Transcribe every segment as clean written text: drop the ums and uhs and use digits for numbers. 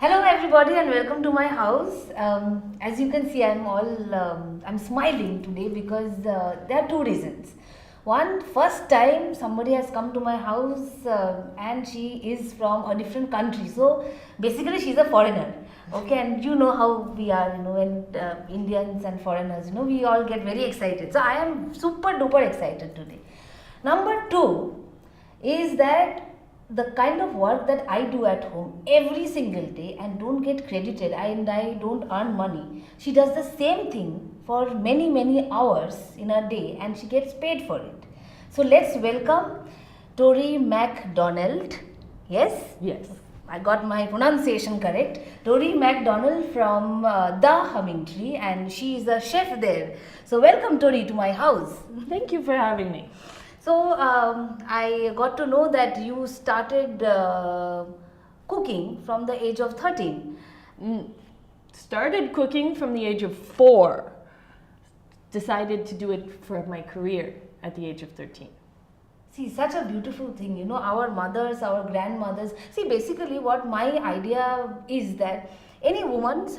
Hello everybody and welcome to my house. As you can see, I'm smiling today because there are two reasons. One, first time somebody has come to my house and she is from a different country. So basically she's a foreigner. Okay, and you know how we are, when Indians and foreigners, we all get very excited. So I am super duper excited today. Number two is that the kind of work that I do at home every single day and don't get credited and I don't earn money. She does the same thing for many hours in a day and she gets paid for it. So let's welcome Tori McDonald. Yes? Yes. I got my pronunciation correct. Tori McDonald from The Humming Tree, and she is a chef there. So welcome Tori to my house. Thank you for having me. So I got to know that you started cooking from the age of 13. Started cooking from the age of 4. Decided to do it for my career at the age of 13. See, such a beautiful thing, our mothers, our grandmothers. See, basically what my idea is that any woman's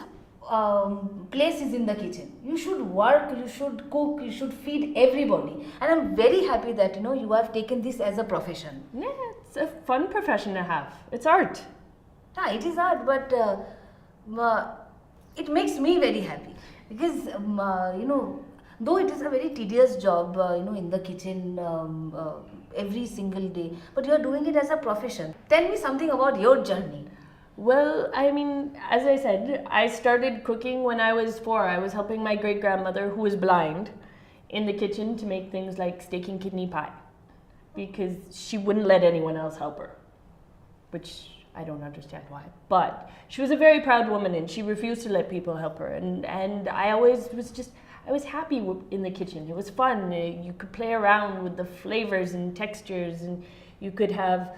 place is in the kitchen. You should work, you should cook, you should feed everybody. And I'm very happy that, you have taken this as a profession. Yeah, it's a fun profession to have. It's art. Yeah, it is art, but it makes me very happy because, though it is a very tedious job, in the kitchen every single day, but you are doing it as a profession. Tell me something about your journey. Well, as I said, I started cooking when I was 4. I was helping my great-grandmother, who was blind, in the kitchen to make things like steak and kidney pie because she wouldn't let anyone else help her, which I don't understand why. But she was a very proud woman and she refused to let people help her. And I was happy in the kitchen. It was fun. You could play around with the flavors and textures, and you could have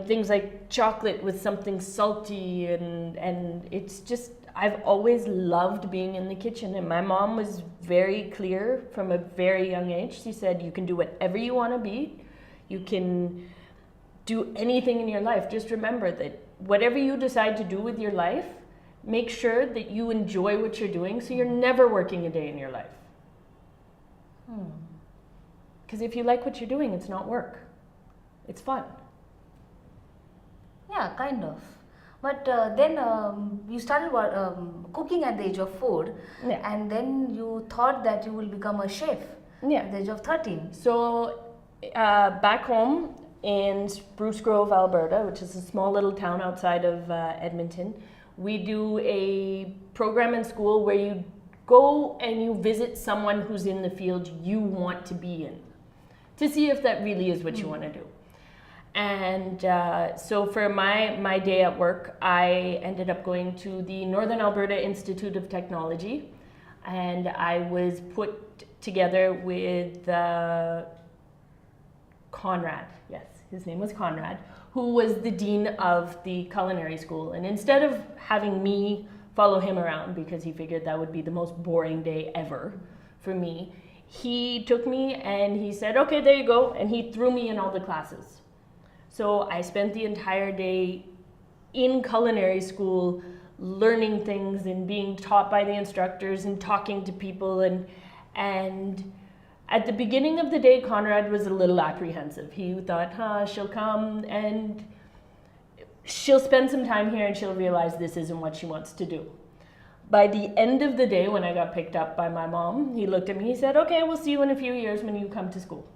things like chocolate with something salty, and it's just, I've always loved being in the kitchen. And my mom was very clear from a very young age. She said, you can do whatever you want to be. You can do anything in your life. Just remember that whatever you decide to do with your life, make sure that you enjoy what you're doing so you're never working a day in your life. Because if you like what you're doing, it's not work. It's fun. Yeah, kind of. But then you started cooking at the age of 4, Yeah. and then you thought that you will become a chef at the age of 13. So back home in Spruce Grove, Alberta, which is a small little town outside of Edmonton, we do a program in school where you go and you visit someone who's in the field you want to be in to see if that really is what you want to do. And so for my day at work, I ended up going to the Northern Alberta Institute of Technology, and I was put together with Conrad. Yes, his name was Conrad, who was the dean of the culinary school. And instead of having me follow him around because he figured that would be the most boring day ever for me, he took me and he said, okay, there you go. And he threw me in all the classes. So I spent the entire day in culinary school learning things and being taught by the instructors and talking to people. And at the beginning of the day, Conrad was a little apprehensive. He thought, she'll come and she'll spend some time here and she'll realize this isn't what she wants to do. By the end of the day, when I got picked up by my mom, he looked at me, he said, okay, we'll see you in a few years when you come to school.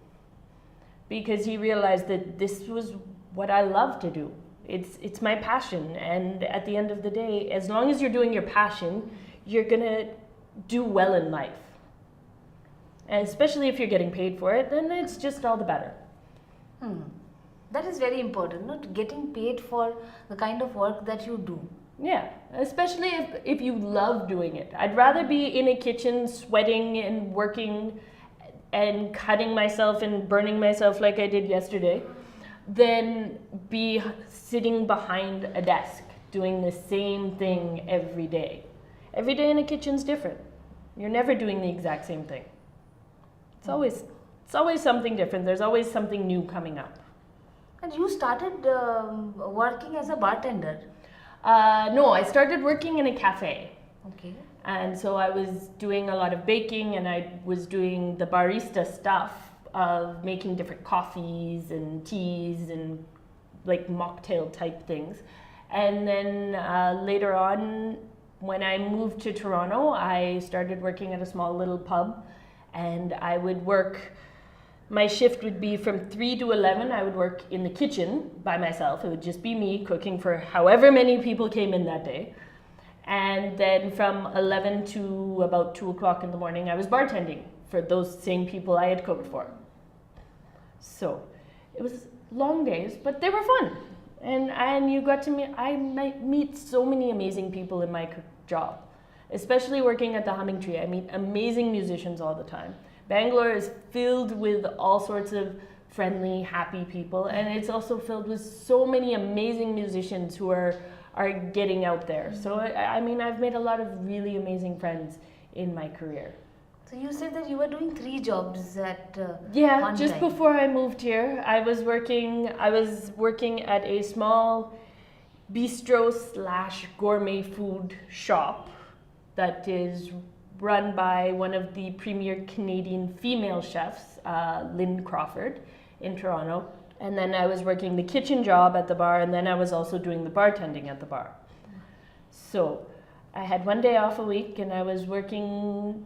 Because he realized that this was what I love to do. It's my passion. And at the end of the day, as long as you're doing your passion, you're gonna do well in life. And especially if you're getting paid for it, then it's just all the better. That is very important, not getting paid for the kind of work that you do. Yeah, especially if you love doing it. I'd rather be in a kitchen sweating and working and cutting myself and burning myself like I did yesterday than be sitting behind a desk doing the same thing every day. Every day in a kitchen's different. You're never doing the exact same thing. It's always something different. There's always something new coming up. And you started working as a bartender. No, I started working in a cafe. Okay. And so I was doing a lot of baking, and I was doing the barista stuff of making different coffees and teas and like mocktail type things. And then later on, when I moved to Toronto, I started working at a small little pub, and I would work. My shift would be from 3 to 11. I would work in the kitchen by myself. It would just be me cooking for however many people came in that day. And then from 11 to about 2 o'clock in the morning, I was bartending for those same people I had cooked for. So it was long days, but they were fun. And you got to meet, I meet so many amazing people in my job, especially working at the Humming Tree. I meet amazing musicians all the time. Bangalore is filled with all sorts of friendly, happy people, and it's also filled with so many amazing musicians who are getting out there. So I mean, I've made a lot of really amazing friends in my career. So you said that you were doing 3 jobs at Yeah, just time. before I moved here, I was working at a small bistro / gourmet food shop that is run by one of the premier Canadian female chefs, Lynn Crawford, in Toronto. And then I was working the kitchen job at the bar, and then I was also doing the bartending at the bar. So I had 1 day off a week, and I was working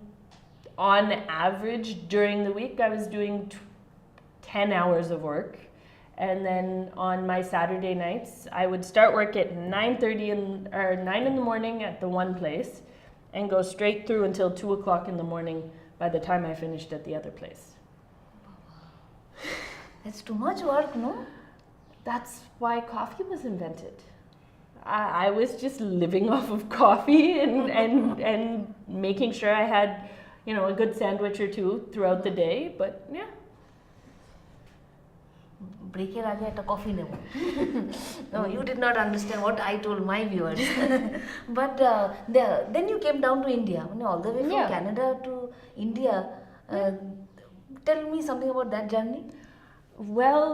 on average during the week. I was doing 10 hours of work. And then on my Saturday nights, I would start work at 9:30 or 9 in the morning at the one place and go straight through until 2 o'clock in the morning by the time I finished at the other place. It's too much work, no? That's why coffee was invented. I was just living off of coffee and making sure I had, a good sandwich or two throughout the day. But yeah. Break এর আগে একটা coffee নেব. No, you did not understand what I told my viewers. But then you came down to India, all the way from Yeah. Canada to India. Tell me something about that journey. Well,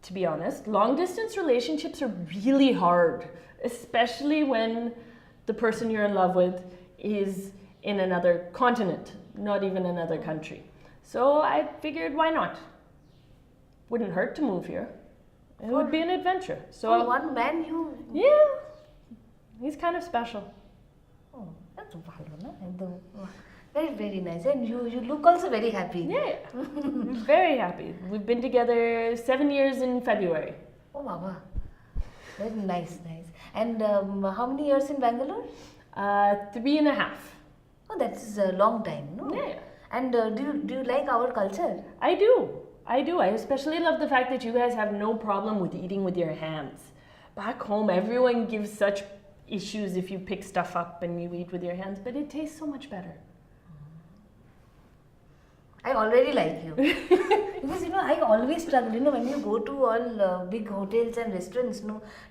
to be honest, long distance relationships are really hard, especially when the person you're in love with is in another continent, not even another country. So I figured, why not? Wouldn't hurt to move here. It would be an adventure. So For one man, you... yeah, he's kind of special. Oh, that's ভালো না? একদম very, very nice. And you look also very happy. Yeah, very happy. We've been together 7 years in February. Oh, Baba. Very nice. And how many years in Bangalore? 3.5. Oh, that's a long time, no? Yeah. And do you like our culture? I do. I especially love the fact that you guys have no problem with eating with your hands. Back home, everyone gives such issues if you pick stuff up and you eat with your hands, but it tastes so much better. I already like you. Because, I always struggle, when you go to all big hotels and restaurants,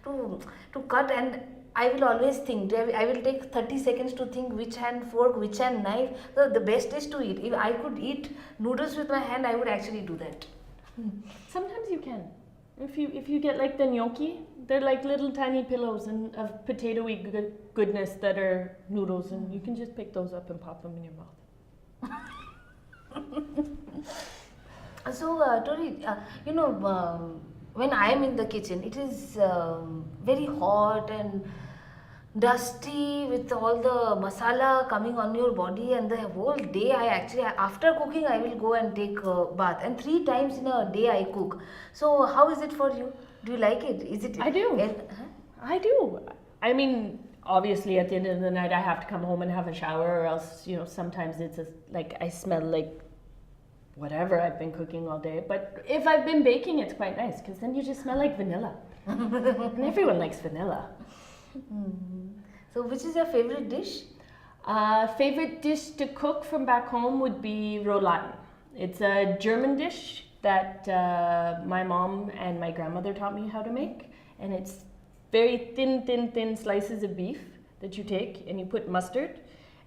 to cut, and I will always think, I will take 30 seconds to think which hand fork, which hand knife. So the best is to eat. If I could eat noodles with my hand, I would actually do that. Sometimes you can. If you get like the gnocchi, they're like little tiny pillows of potatoey goodness that are noodles, and you can just pick those up and pop them in your mouth. So, Tori, when I am in the kitchen, it is very hot and dusty with all the masala coming on your body, and the whole day after cooking, I will go and take a bath, and 3 times in a day I cook. So, how is it for you? Do you like it? Is it? I do. I do. I mean, obviously, at the end of the night, I have to come home and have a shower, or else, sometimes it's like I smell like whatever I've been cooking all day. But if I've been baking, it's quite nice, because then you just smell like vanilla. And everyone likes vanilla. So, which is your favorite dish? Favorite dish to cook from back home would be rouladen. It's a German dish that my mom and my grandmother taught me how to make. And it's very thin slices of beef that you take, and you put mustard,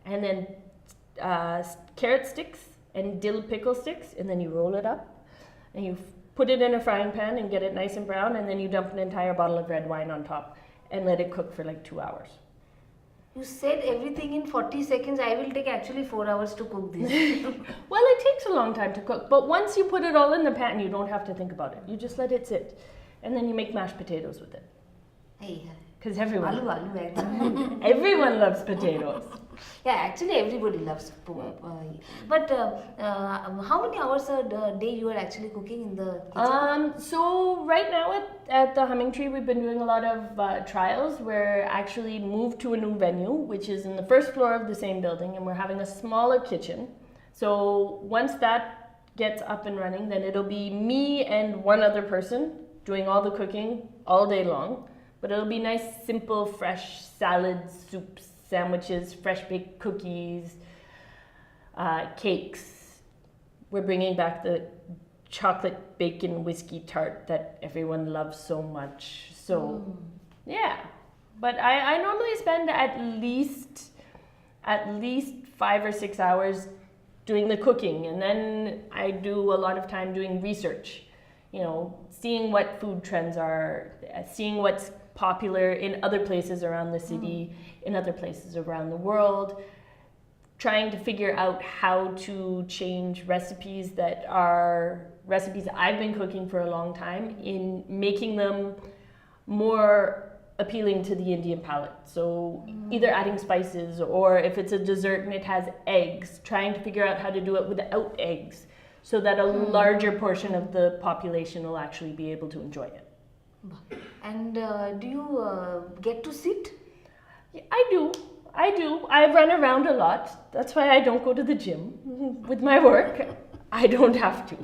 and then carrot sticks and dill pickle sticks, and then you roll it up, and you put it in a frying pan and get it nice and brown, and then you dump an entire bottle of red wine on top. and let it cook for like 2 hours. You said everything in 40 seconds. I will take actually 4 hours to cook this. Well, it takes a long time to cook, but once you put it all in the pan, you don't have to think about it. You just let it sit, and then you make mashed potatoes with it. Hey, Because everyone, aloo actually. everyone loves potatoes. Yeah, actually everybody loves but how many hours a day you are actually cooking in the kitchen? So right now at the Humming Tree, we've been doing a lot of trials. We're actually moved to a new venue, which is in the first floor of the same building, and we're having a smaller kitchen. So once that gets up and running, then it'll be me and one other person doing all the cooking all day long. But it'll be nice, simple, fresh salads, soups, sandwiches, fresh baked cookies, cakes. We're bringing back the chocolate bacon whiskey tart that everyone loves so much. So, yeah. But I normally spend at least 5 or 6 hours doing the cooking, and then I do a lot of time doing research. You know, seeing what food trends are, seeing what's popular in other places around the city, in other places around the world, trying to figure out how to change recipes that are recipes I've been cooking for a long time, in making them more appealing to the Indian palate. So either adding spices, or if it's a dessert and it has eggs, trying to figure out how to do it without eggs, so that a larger portion of the population will actually be able to enjoy it. And do you get to sit? Yeah, I do. I run around a lot. That's why I don't go to the gym. With my work, I don't have to.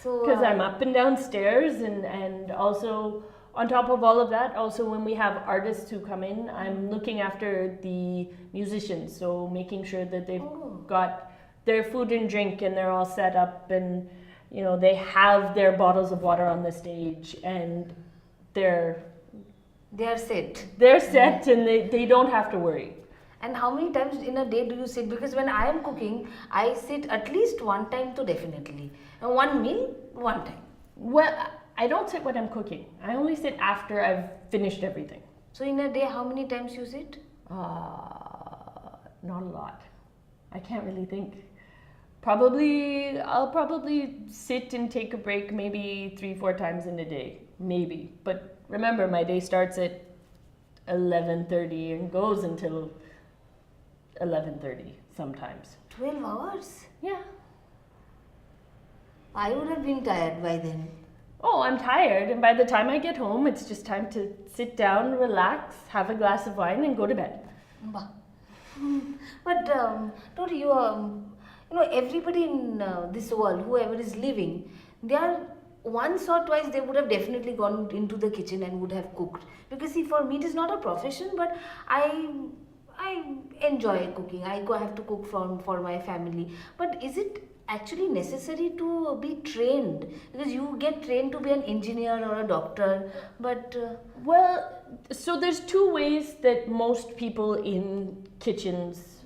So Because I'm up and down stairs, and also on top of all of that, also when we have artists who come in, I'm looking after the musicians. So making sure that they've got their food and drink and they're all set up, and you know, they have their bottles of water on the stage, and they're set. They're set, and they don't have to worry. And how many times in a day do you sit? Because when I am cooking, I sit at least one time, to definitely. And one meal, one time. Well, I don't sit when I'm cooking. I only sit after I've finished everything. So in a day, how many times you sit? Not a lot. I can't really think. I'll probably sit and take a break maybe 3-4 times in a day, maybe. But remember, my day starts at 11:30 and goes until 11:30 sometimes. 12 hours? Yeah. I would have been tired by then. Oh, I'm tired, and by the time I get home, it's just time to sit down, relax, have a glass of wine, and go to bed. But Tori, you know, everybody in this world, whoever is living, they are once or twice they would have definitely gone into the kitchen and would have cooked. Because see, for me it is not a profession, but I enjoy cooking. I have to cook for my family. But is it actually necessary to be trained? Because you get trained to be an engineer or a doctor, but Well, so there's 2 ways that most people in kitchens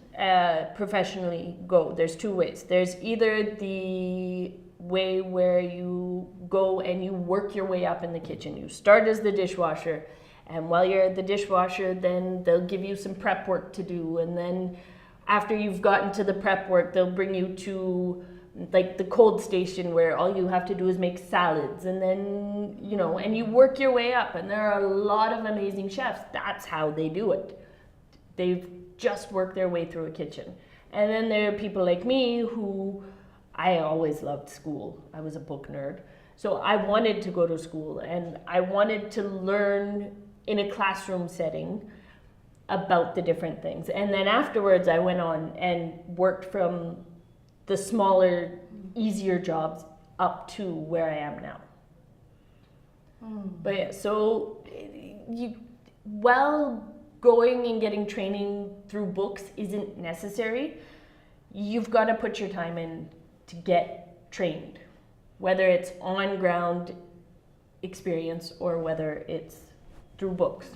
professionally go. There's 2 ways. There's either the way where you go and you work your way up in the kitchen. You start as the dishwasher, and while you're at the dishwasher, then they'll give you some prep work to do, and then after you've gotten to the prep work, they'll bring you to like the cold station, where all you have to do is make salads, and then, you know, and you work your way up, and there are a lot of amazing chefs. That's how they do it. They've just worked their way through a kitchen. And then there are people like me who, I always loved school. I was a book nerd. So I wanted to go to school, and I wanted to learn in a classroom setting about the different things. And then afterwards I went on and worked from the smaller, easier jobs up to where I am now. But yeah, so while going and getting training through books isn't necessary, you've got to put your time in to get trained, whether it's on ground experience or whether it's through books.